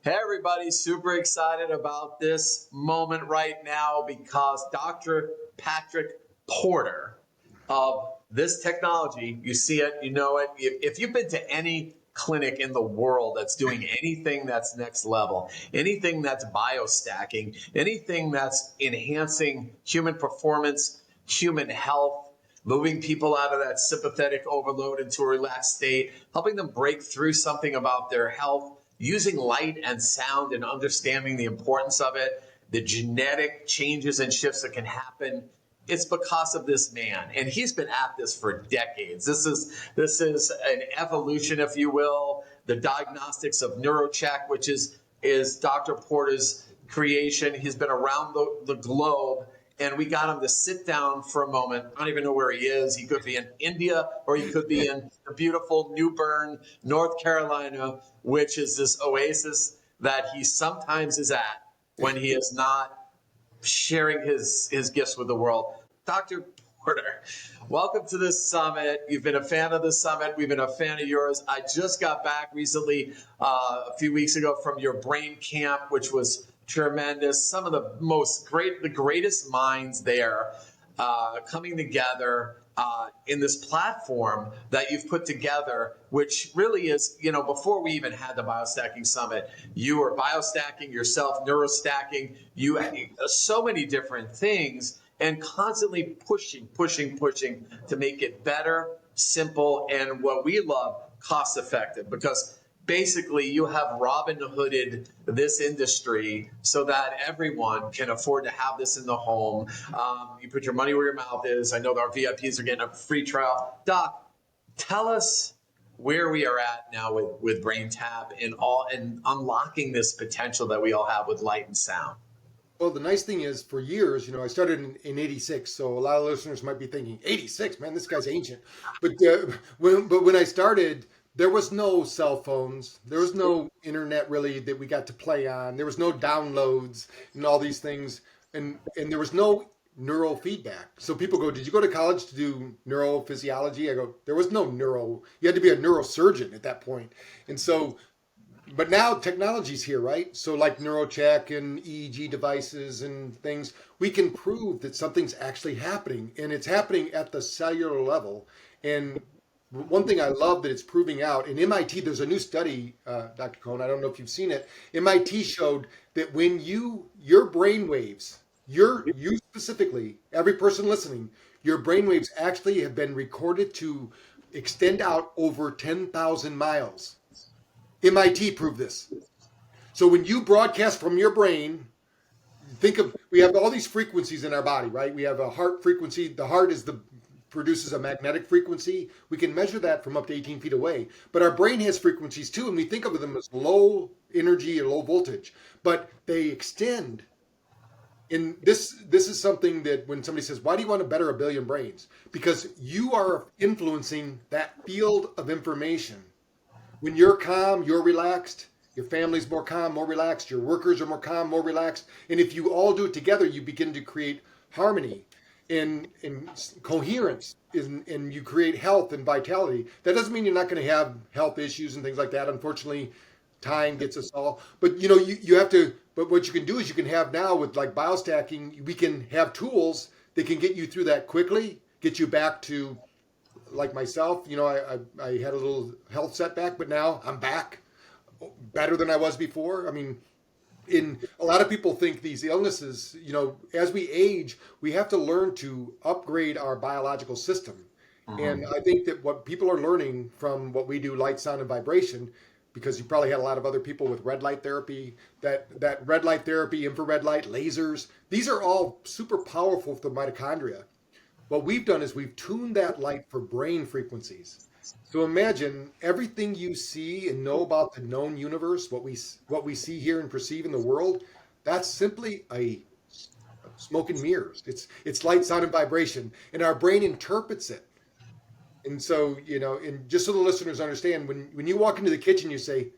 Hey, everybody, super excited about this moment right now because Dr. Patrick Porter of this technology, you see it, you know it. If you've been to any clinic in the world that's doing anything that's next level, anything that's biostacking, anything that's enhancing human performance, human health, moving people out of that sympathetic overload into a relaxed state, helping them break through something about their health, using light and sound and understanding the importance of it, the genetic changes and shifts that can happen. It's because of this man, and he's been at this for decades. This is an evolution, if you will. The diagnostics of NeuroCheck, which is Dr. Porter's creation. He's been around the globe, and we got him to sit down for a moment. I don't even know where he is. He could be in India, or he could be in the beautiful New Bern, North Carolina, which is this oasis that he sometimes is at when he is not sharing his gifts with the world. Dr. Porter, welcome to this summit. You've been a fan of the summit. We've been a fan of yours. I just got back recently, a few weeks ago, from your brain camp, which was tremendous. Some of the greatest minds there coming together in this platform that you've put together, which really is, before we even had the BioStacking Summit, you were BioStacking yourself, neurostacking, you had so many different things, and constantly pushing to make it better, simple, and what we love, cost effective, because basically you have Robin Hooded this industry so that everyone can afford to have this in the home. You put your money where your mouth is. I know that our VIPs are getting a free trial. Doc, tell us where we are at now with BrainTap and unlocking this potential that we all have with light and sound. Well, the nice thing is, for years, I started in '86, so a lot of listeners might be thinking, '86, man, this guy's ancient. But when I started, there was no cell phones, there was no internet really that we got to play on, there was no downloads and all these things, and there was no neurofeedback. So people go, did you go to college to do neurophysiology? I go, there was no neuro. You had to be a neurosurgeon at that point, and so. But now technology's here, right? So like NeuroCheck and EEG devices and things, we can prove that something's actually happening, and it's happening at the cellular level. And one thing I love that it's proving out, in MIT, there's a new study, Dr. Cohn, I don't know if you've seen it. MIT showed that when your brain waves, you specifically, every person listening, your brain waves actually have been recorded to extend out over 10,000 miles. MIT proved this. So when you broadcast from your brain, we have all these frequencies in our body, right? We have a heart frequency. The heart produces a magnetic frequency. We can measure that from up to 18 feet away. But our brain has frequencies too, and we think of them as low energy or low voltage, but they extend. And this is something that when somebody says, why do you want to better a billion brains? Because you are influencing that field of information. When you're calm, you're relaxed, your family's more calm, more relaxed, your workers are more calm, more relaxed. And if you all do it together, you begin to create harmony and coherence, and you create health and vitality. That doesn't mean you're not going to have health issues and things like that. Unfortunately, time gets us all. But you have to, but what you can do is you can have now with like biostacking, we can have tools that can get you through that quickly, get you back to, like myself, I had a little health setback, but now I'm back better than I was before. I mean, a lot of people think these illnesses, as we age, we have to learn to upgrade our biological system. And I think that what people are learning from what we do, light, sound, and vibration, because you probably had a lot of other people with red light therapy, that red light therapy, infrared light, lasers, these are all super powerful for the mitochondria. What we've done is we've tuned that light for brain frequencies. So imagine everything you see and know about the known universe, what we see, hear, and perceive in the world, that's simply a smoke and mirrors. It's light, sound, and vibration, and our brain interprets it. And so, and just so the listeners understand, when you walk into the kitchen, you say,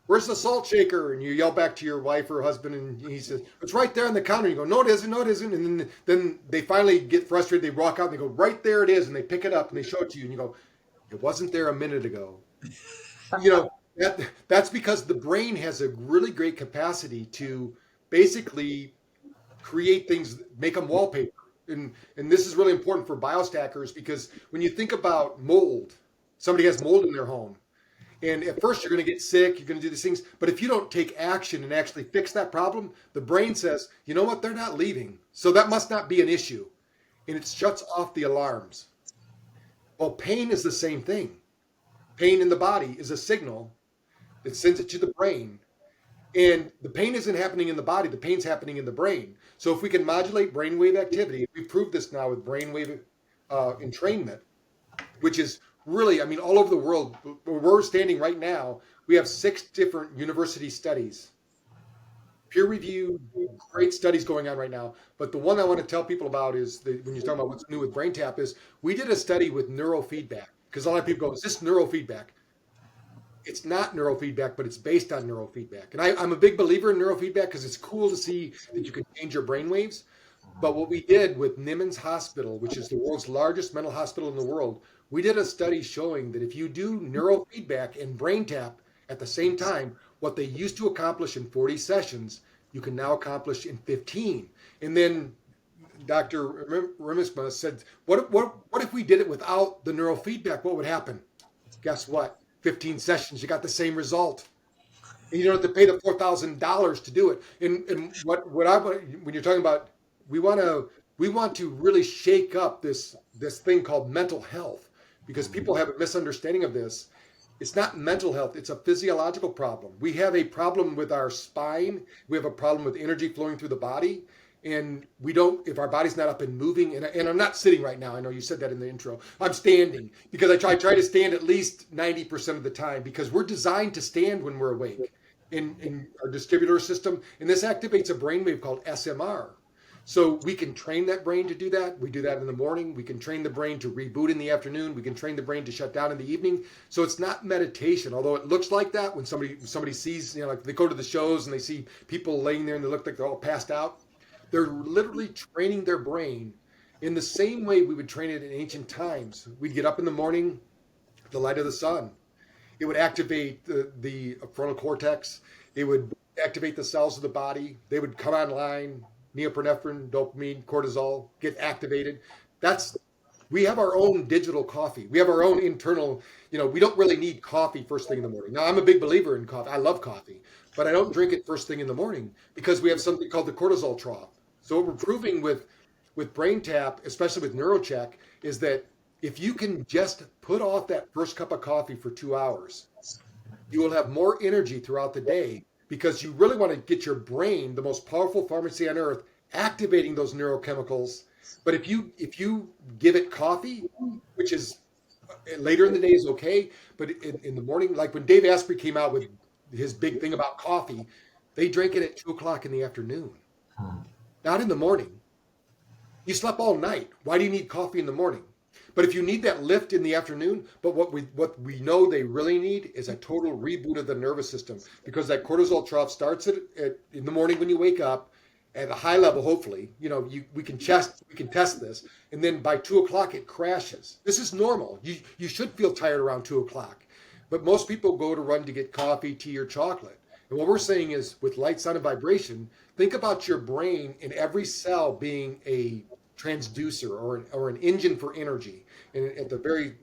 where's the salt shaker? And you yell back to your wife or husband, and he says, it's right there on the counter. And you go, no, it isn't, no, it isn't. And then they finally get frustrated. They walk out and they go, right there it is. And they pick it up and they show it to you. And you go, it wasn't there a minute ago. That's because the brain has a really great capacity to basically create things, make them wallpaper. And this is really important for biostackers because when you think about mold, somebody has mold in their home. And at first, you're going to get sick, you're going to do these things. But if you don't take action and actually fix that problem, the brain says, you know what, they're not leaving. So that must not be an issue. And it shuts off the alarms. Well, pain is the same thing. Pain in the body is a signal that sends it to the brain. And the pain isn't happening in the body, the pain's happening in the brain. So if we can modulate brainwave activity, we've proved this now with brainwave entrainment, which is really, I mean, all over the world, where we're standing right now, we have 6 different university studies, peer-reviewed, great studies going on right now. But the one I want to tell people about is, when you're talking about what's new with BrainTap, is we did a study with neurofeedback. Because a lot of people go, is this neurofeedback? It's not neurofeedback, but it's based on neurofeedback. And I'm a big believer in neurofeedback because it's cool to see that you can change your brain waves. But what we did with Nimmons Hospital, which is the world's largest mental hospital in the world, we did a study showing that if you do neurofeedback and BrainTap at the same time, what they used to accomplish in 40 sessions, you can now accomplish in 15. And then Dr. Remisma said, what if we did it without the neurofeedback? What would happen? Guess what? 15 sessions, you got the same result. And you don't have to pay the $4,000 to do it. And what I when you're talking about, we want to really shake up this thing called mental health, because people have a misunderstanding of this. It's not mental health, it's a physiological problem. We have a problem with our spine, we have a problem with energy flowing through the body. And we don't, if our body's not up and moving, and I'm not sitting right now, I know you said that in the intro, I'm standing because I try to stand at least 90% of the time, because we're designed to stand when we're awake in our distributor system. And this activates a brainwave called SMR. So we can train that brain to do that. We do that in the morning. We can train the brain to reboot in the afternoon. We can train the brain to shut down in the evening. So it's not meditation, although it looks like that when somebody sees, like they go to the shows and they see people laying there and they look like they're all passed out. They're literally training their brain in the same way we would train it in ancient times. We'd get up in the morning, the light of the sun. It would activate the frontal cortex. It would activate the cells of the body. They would come online, neopinephrine, dopamine, cortisol, get activated. We have our own digital coffee. We have our own internal, we don't really need coffee first thing in the morning. Now, I'm a big believer in coffee. I love coffee, but I don't drink it first thing in the morning because we have something called the cortisol trough. So what we're proving with BrainTap, especially with NeuroCheck, is that if you can just put off that first cup of coffee for 2 hours, you will have more energy throughout the day, because you really want to get your brain, the most powerful pharmacy on earth, activating those neurochemicals. But if you give it coffee, which is later in the day is okay, but in the morning, like when Dave Asprey came out with his big thing about coffee, they drank it at 2 o'clock in the afternoon, not in the morning. You slept all night. Why do you need coffee in the morning? But if you need that lift in the afternoon, but what we know they really need is a total reboot of the nervous system, because that cortisol trough starts in the morning when you wake up at a high level. Hopefully, we can test this, and then by 2 o'clock it crashes. This is normal. You should feel tired around 2 o'clock, but most people go to run to get coffee, tea, or chocolate. And what we're saying is, with light, sound, and vibration, think about your brain in every cell being a transducer or an engine for energy. And at the very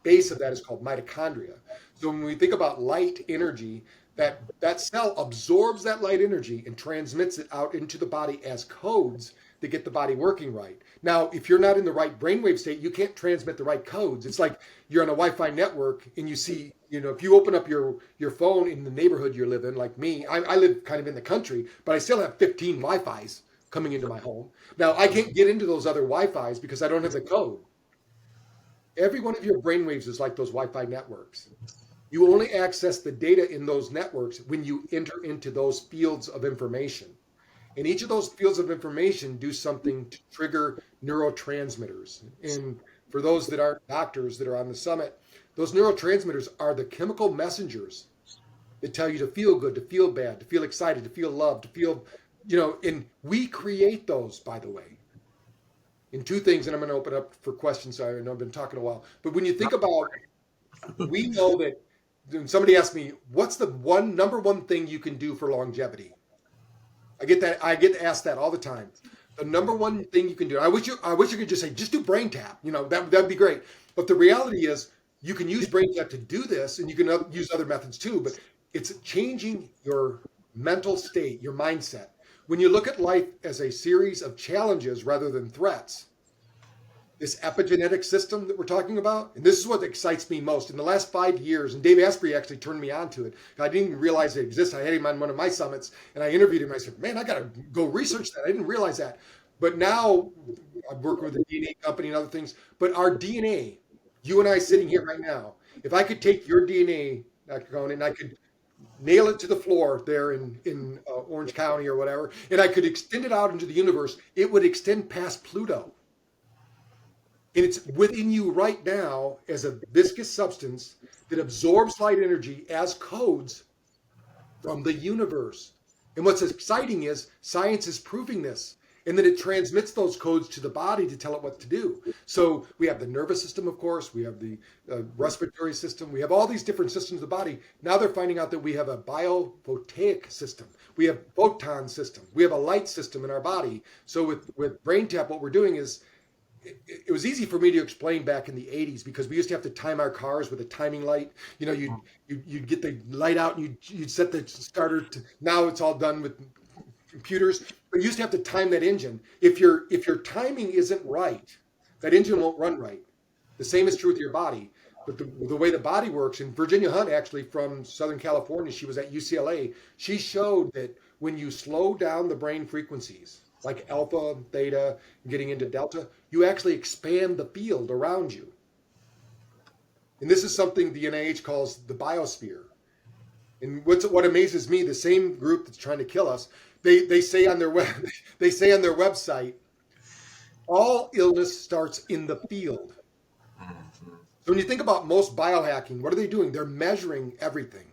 base of that is called mitochondria. So when we think about light energy, that cell absorbs that light energy and transmits it out into the body as codes to get the body working right. Now, if you're not in the right brainwave state, you can't transmit the right codes. It's like you're on a Wi-Fi network and you see, if you open up your phone in the neighborhood you live in, like me, I live kind of in the country, but I still have 15 Wi-Fis coming into my home. Now, I can't get into those other Wi-Fis because I don't have the code. Every one of your brainwaves is like those Wi-Fi networks. You only access the data in those networks when you enter into those fields of information. And each of those fields of information do something to trigger neurotransmitters. And for those that aren't doctors that are on the summit, those neurotransmitters are the chemical messengers that tell you to feel good, to feel bad, to feel excited, to feel loved, to feel, and we create those, by the way. In 2 things, and I'm going to open up for questions. I know I've been talking a while. But when you think about, we know that somebody asked me, what's the number one thing you can do for longevity? I get asked that all the time. The number one thing you can do. I wish you could just say, just do BrainTap. That'd be great. But the reality is, you can use BrainTap to do this, and you can use other methods too. But it's changing your mental state, your mindset. When you look at life as a series of challenges rather than threats, this epigenetic system that we're talking about, and this is what excites me most. In the last 5 years, and Dave Asprey actually turned me on to it. I didn't even realize it existed. I had him on one of my summits, and I interviewed him. I said, man, I got to go research that. I didn't realize that. But now I'm working with a DNA company and other things. But our DNA, you and I sitting here right now, if I could take your DNA, Dr. Cohn, and I could nail it to the floor there in Orange County or whatever, and I could extend it out into the universe, it would extend past Pluto. And it's within you right now as a viscous substance that absorbs light energy as codes from the universe. And what's exciting is science is proving this. And then it transmits those codes to the body to tell it what to do. So we have the nervous system, of course. We have the respiratory system. We have all these different systems of the body. Now they're finding out that we have a biophotic system. We have photon system. We have a light system in our body. So with BrainTap, what we're doing is, it was easy for me to explain back in the 80s because we used to have to time our cars with a timing light. You'd get the light out and you'd set the starter to, now it's all done with computers. But you used to have to time that engine. If your timing isn't right, that engine won't run right. The same is true with your body. But the way the body works, and Virginia Hunt actually from Southern California, she was at UCLA, she showed that when you slow down the brain frequencies, like alpha, theta, getting into delta, you actually expand the field around you. And this is something the NIH calls the biosphere. And what amazes me, the same group that's trying to kill us, they say on their website, all illness starts in the field. So when you think about most biohacking, what are they doing? They're measuring everything.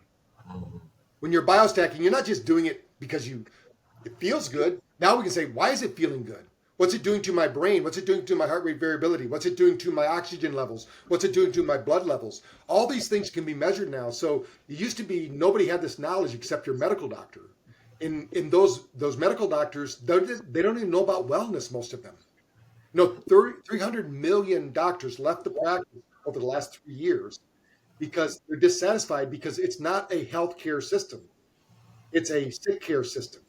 When you're biostacking, you're not just doing it because it feels good. Now we can say, why is it feeling good? What's it doing to my brain? What's it doing to my heart rate variability? What's it doing to my oxygen levels? What's it doing to my blood levels? All these things can be measured now. So it used to be nobody had this knowledge except your medical doctor. In those medical doctors, they don't even know about wellness, most of them. 300 million doctors left the practice over the last 3 years because they're dissatisfied because it's not a healthcare system. It's a sick care system.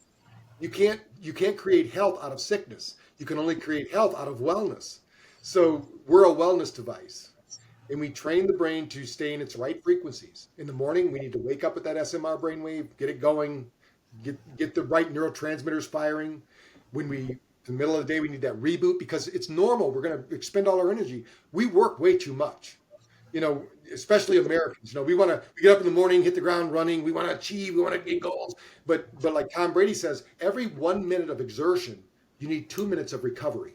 You can't create health out of sickness. You can only create health out of wellness. So we're a wellness device. And we train the brain to stay in its right frequencies. In the morning, we need to wake up with that SMR brainwave, get it going, get the right neurotransmitters firing. In the middle of the day, we need that reboot because it's normal. We're going to expend all our energy. We work way too much. Especially Americans, we get up in the morning, hit the ground running. We want to achieve, we want to get goals. But like Tom Brady says, every 1 minute of exertion, you need 2 minutes of recovery.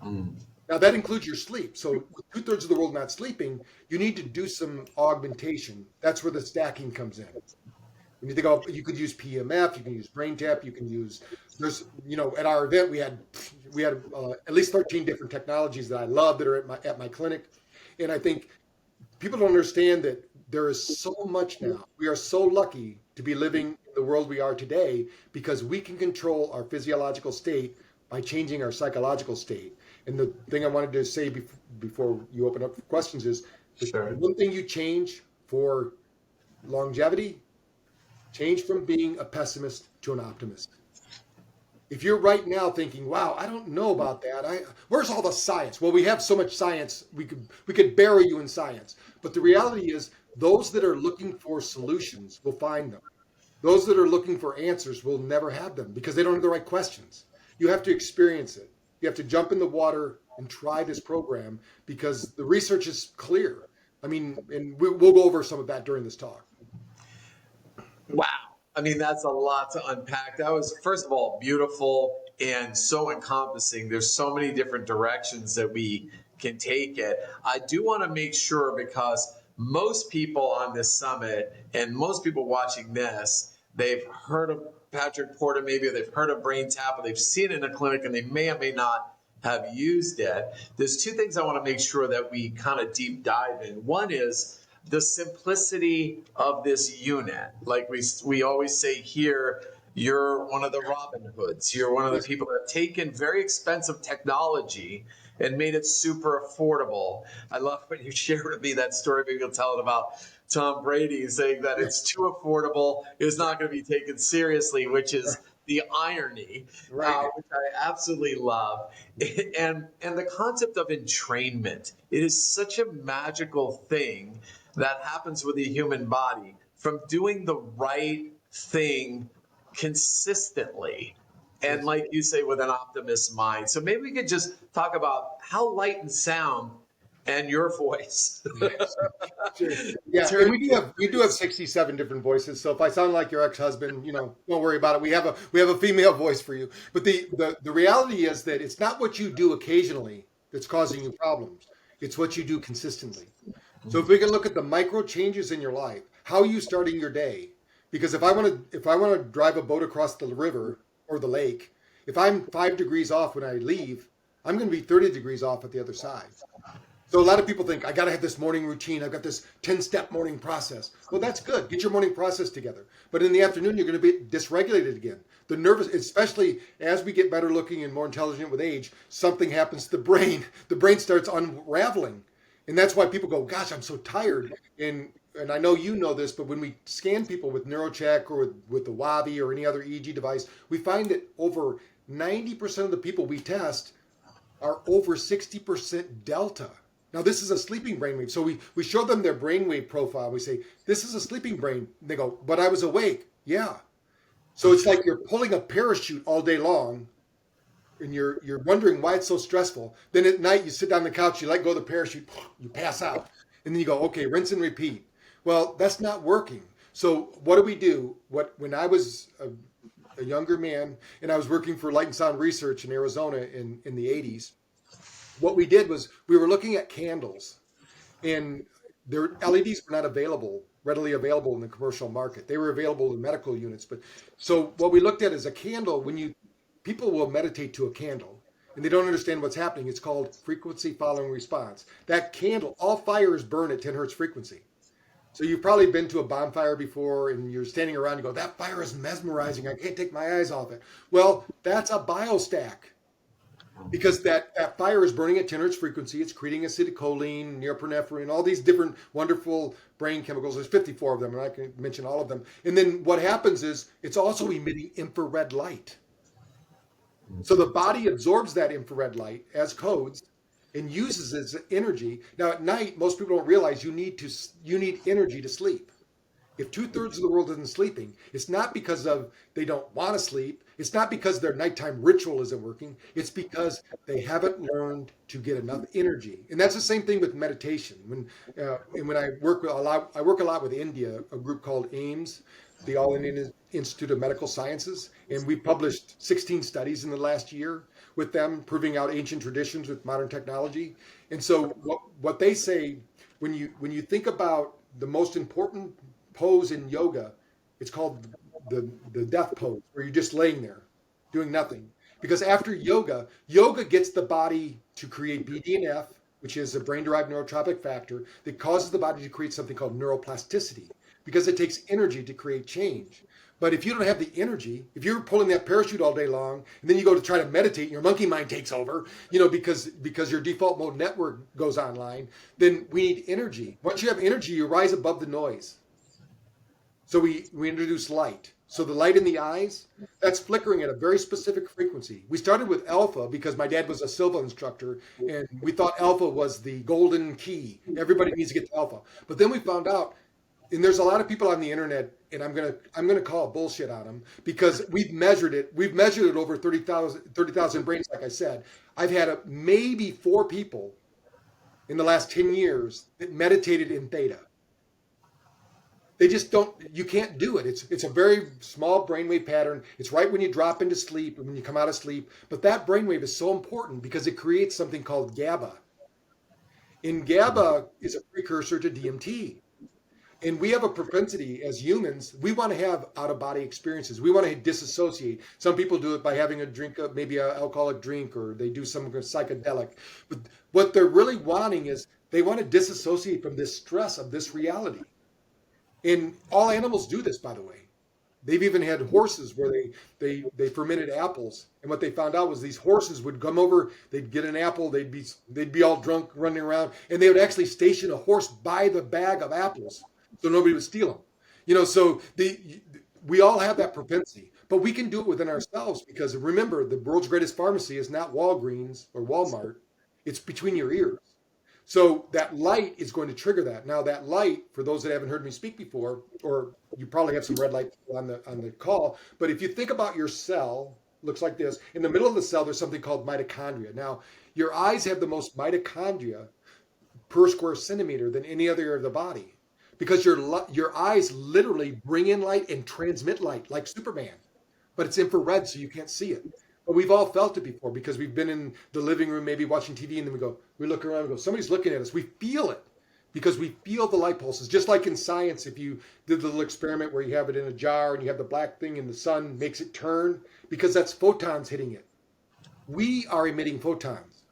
Now that includes your sleep. So with 2/3 of the world not sleeping, you need to do some augmentation. That's where the stacking comes in. When you think about, you could use PMF, you can use BrainTap, you can use, at our event, we had at least 13 different technologies that I love that are at my clinic. And I think people don't understand that there is so much now. We are so lucky to be living in the world we are today because we can control our physiological state by changing our psychological state. And the thing I wanted to say before you open up for questions is, Sure. One thing you change for longevity, change from being a pessimist to an optimist. If you're right now thinking, wow, I don't know about that. Where's all the science? Well, we have so much science, we could bury you in science. But the reality is, those that are looking for solutions will find them. Those that are looking for answers will never have them because they don't have the right questions. You have to experience it. You have to jump in the water and try this program because the research is clear. And we'll go over some of that during this talk. Wow. That's a lot to unpack. That was, first of all, beautiful and so encompassing. There's so many different directions that we can take it. I do want to make sure, because most people on this summit and most people watching this, they've heard of Patrick Porter, maybe, or they've heard of BrainTap, or they've seen it in a clinic and they may or may not have used it. There's two things I want to make sure that we kind of deep dive in. One is the simplicity of this unit. Like we always say here, you're one of the Robin Hoods. You're one of the people that have taken very expensive technology and made it super affordable. I love when you shared with me that story. Maybe you'll tell it about Tom Brady saying that it's too affordable. It's not going to be taken seriously, which is the irony, Right. which I absolutely love. And the concept of entrainment. It is such a magical thing that happens with the human body from doing the right thing consistently. And Yes. like you say, with an optimist mind. So maybe we could just talk about how light and sound and your voice Sure. Yeah, and turns we do have 67 different voices. So if I sound like your ex-husband, don't worry about it. We have a female voice for you. But the reality is that it's not what you do occasionally that's causing you problems. It's what you do consistently. So if we can look at the micro changes in your life, how are you starting your day? Because if I want to drive a boat across the river or the lake, if I'm 5 degrees off when I leave, I'm going to be 30 degrees off at the other side. So a lot of people think, I got to have this morning routine. I've got this 10-step morning process. Well, that's good. Get your morning process together. But in the afternoon, you're going to be dysregulated again. The nervous, especially as we get better looking and more intelligent with age, something happens to the brain. The brain starts unraveling. And that's why people go, gosh, I'm so tired. And I know you know this, but when we scan people with NeuroCheck or with the WAVI or any other EEG device, we find that over 90% of the people we test are over 60% delta. Now, this is a sleeping brainwave. So we show them their brainwave profile. We say, this is a sleeping brain. They go, but I was awake. Yeah. So it's like you're pulling a parachute all day long and you're wondering why it's so stressful. Then at night, you sit down on the couch, you let go of the parachute, you pass out. And then you go, okay, rinse and repeat. Well, that's not working. So what do? When I was a younger man and I was working for Light and Sound Research in Arizona in the 80s, what we did was we were looking at candles, and their LEDs were not readily available in the commercial market. They were available in medical units. But so what we looked at is a candle. People will meditate to a candle and they don't understand what's happening. It's called frequency following response. That candle, all fires burn at 10 hertz frequency. So you've probably been to a bonfire before and you're standing around, you go, that fire is mesmerizing. I can't take my eyes off it. Well, that's a BioStack. Because that fire is burning at 10 hertz frequency. It's creating acetylcholine, norepinephrine, all these different wonderful brain chemicals. There's 54 of them, and I can mention all of them. And then what happens is it's also emitting infrared light. So the body absorbs that infrared light as codes and uses it as energy. Now at night, most people don't realize you need energy to sleep. If 2/3 of the world isn't sleeping, it's not because they don't want to sleep. It's not because their nighttime ritual isn't working. It's because they haven't learned to get enough energy. And that's the same thing with meditation. When I work a lot with India, a group called AIMS, the All Indian Institute of Medical Sciences, and we published 16 studies in the last year with them, proving out ancient traditions with modern technology. And so what they say, when you think about the most important pose in yoga, it's called the death pose, where you're just laying there doing nothing. Because after yoga gets the body to create BDNF, which is a brain-derived neurotropic factor that causes the body to create something called neuroplasticity, because it takes energy to create change. But if you don't have the energy, if you're pulling that parachute all day long, and then you go to try to meditate, and your monkey mind takes over, because your default mode network goes online, then we need energy. Once you have energy, you rise above the noise. So we introduce light. So the light in the eyes, that's flickering at a very specific frequency. We started with alpha because my dad was a Silva instructor, and we thought alpha was the golden key. Everybody needs to get to alpha. But then we found out, and there's a lot of people on the internet, and I'm gonna call bullshit on them because we've measured it. We've measured it over 30,000 brains, like I said. I've had maybe 4 people in the last 10 years that meditated in theta. They just don't, you can't do it. It's a very small brainwave pattern. It's right when you drop into sleep and when you come out of sleep. But that brainwave is so important because it creates something called GABA. And GABA is a precursor to DMT. And we have a propensity as humans, we want to have out-of-body experiences. We want to disassociate. Some people do it by having a drink, maybe an alcoholic drink, or they do some psychedelic. But what they're really wanting is They want to disassociate from this stress of this reality. And all animals do this, by the way. They've even had horses where they fermented apples, and what they found out was these horses would come over, they'd get an apple, they'd be all drunk running around, and they would actually station a horse by the bag of apples so nobody would steal them. So we all have that propensity, but we can do it within ourselves because remember, the world's greatest pharmacy is not Walgreens or Walmart; it's between your ears. So that light is going to trigger that. Now that light, for those that haven't heard me speak before, or you probably have some red light on the call, but if you think about your cell, looks like this. In the middle of the cell, there's something called mitochondria. Now, your eyes have the most mitochondria per square centimeter than any other area of the body because your eyes literally bring in light and transmit light like Superman, but it's infrared, so you can't see it. But we've all felt it before because we've been in the living room, maybe watching TV, and then we look around and go, somebody's looking at us. We feel it because we feel the light pulses. Just like in science, if you did the little experiment where you have it in a jar and you have the black thing and the sun makes it turn, because that's photons hitting it. We are emitting photons.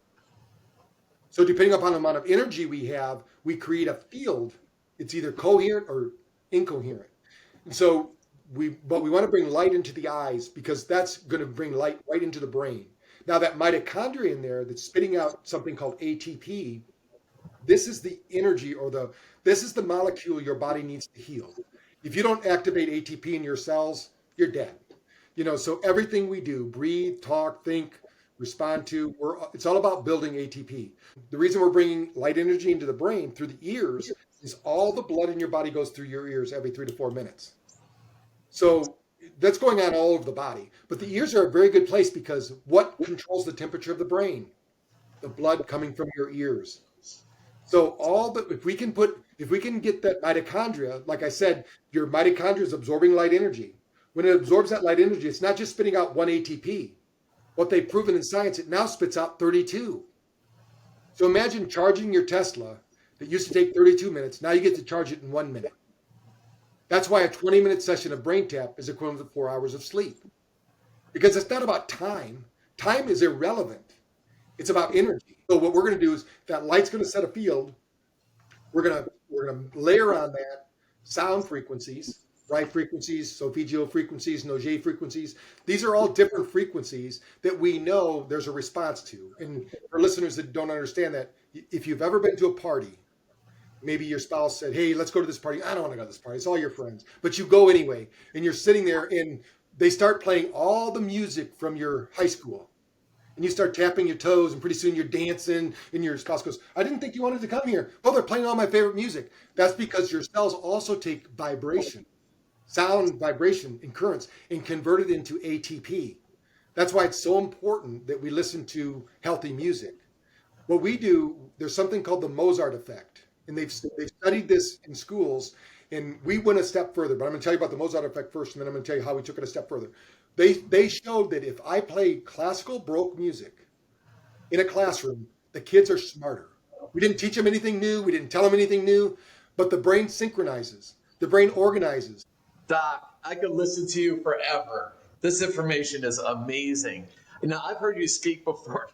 So depending upon the amount of energy we have, we create a field. It's either coherent or incoherent. And so we want to bring light into the eyes because that's going to bring light right into the brain. Now that mitochondria in there that's spitting out something called ATP, this is the energy this is the molecule your body needs to heal. If you don't activate ATP in your cells, you're dead. So everything we do, breathe, talk, think, respond to, it's all about building ATP. The reason we're bringing light energy into the brain through the ears is all the blood in your body goes through your ears every 3 to 4 minutes. So that's going on all over the body. But the ears are a very good place because what controls the temperature of the brain? The blood coming from your ears. So if we can get that mitochondria, like I said, your mitochondria is absorbing light energy. When it absorbs that light energy, it's not just spitting out one ATP. What they've proven in science, it now spits out 32. So imagine charging your Tesla that used to take 32 minutes. Now you get to charge it in 1 minute. That's why a 20-minute session of BrainTap is equivalent to 4 hours of sleep. Because it's not about time. Time is irrelevant. It's about energy. So what we're going to do is that light's going to set a field. We're going to layer on that sound frequencies, right frequencies, solfeggio frequencies, Noget frequencies. These are all different frequencies that we know there's a response to. And for listeners that don't understand that, if you've ever been to a party, maybe your spouse said, hey, let's go to this party. I don't want to go to this party. It's all your friends. But you go anyway. And you're sitting there and they start playing all the music from your high school. And you start tapping your toes and pretty soon you're dancing and your spouse goes, I didn't think you wanted to come here. Oh, they're playing all my favorite music. That's because your cells also take vibration, sound vibration and currents and convert it into ATP. That's why it's so important that we listen to healthy music. What we do, there's something called the Mozart effect. And they've studied this in schools, and we went a step further. But I'm going to tell you about the Mozart effect first, and then I'm going to tell you how we took it a step further. They showed that if I play classical Baroque music in a classroom, the kids are smarter. We didn't teach them anything new. We didn't tell them anything new. But the brain synchronizes. The brain organizes. Doc, I could listen to you forever. This information is amazing. Now, I've heard you speak before.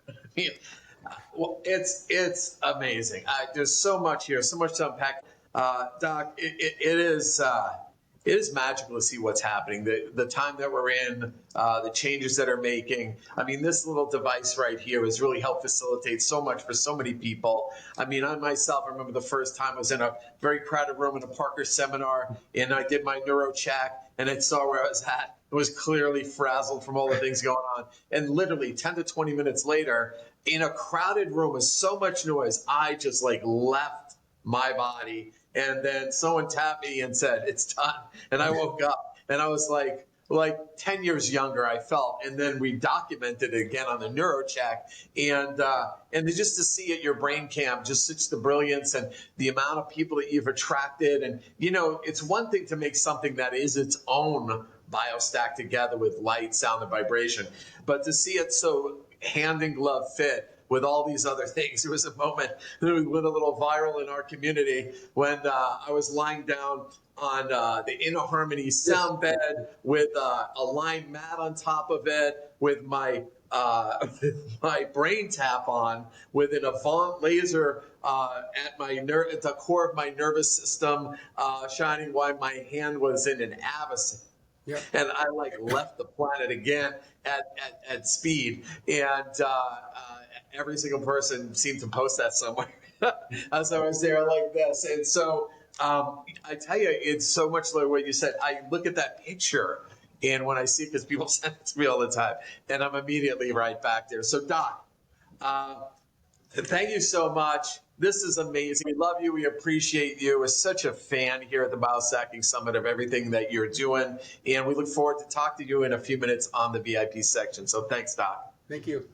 Well, it's amazing. There's so much here, so much to unpack. Doc, it is magical to see what's happening, the time that we're in, the changes that are making. I mean, this little device right here has really helped facilitate so much for so many people. I mean, I myself remember the first time I was in a very crowded room in a Parker seminar, and I did my neuro check, and I saw where I was at. I was clearly frazzled from all the things going on. And literally 10 to 20 minutes later, in a crowded room with so much noise, I just left my body. And then someone tapped me and said, it's done. And I woke up and I was like 10 years younger, I felt. And then we documented it again on the NeuroCheck. And then just to see at your brain camp, just such the brilliance and the amount of people that you've attracted. And, it's one thing to make something that is its own BioStack together with light, sound, and vibration. But to see it so hand in glove fit with all these other things. There was a moment that went a little viral in our community when I was lying down on the Inner Harmony sound bed with a lined mat on top of it, with my my BrainTap on, with an Avant laser at the core of my nervous system, shining while my hand was in an Avicii. Yeah. And I like left the planet again at speed. And every single person seemed to post that somewhere as I was there like this. And so I tell you, it's so much like what you said. I look at that picture, and when I see, because people send it to me all the time, and I'm immediately right back there. So Doc, thank you so much. This is amazing. We love you. We appreciate you. We're such a fan here at the BioStacking Summit of everything that you're doing. And we look forward to talking to you in a few minutes on the VIP section. So thanks, Doc. Thank you.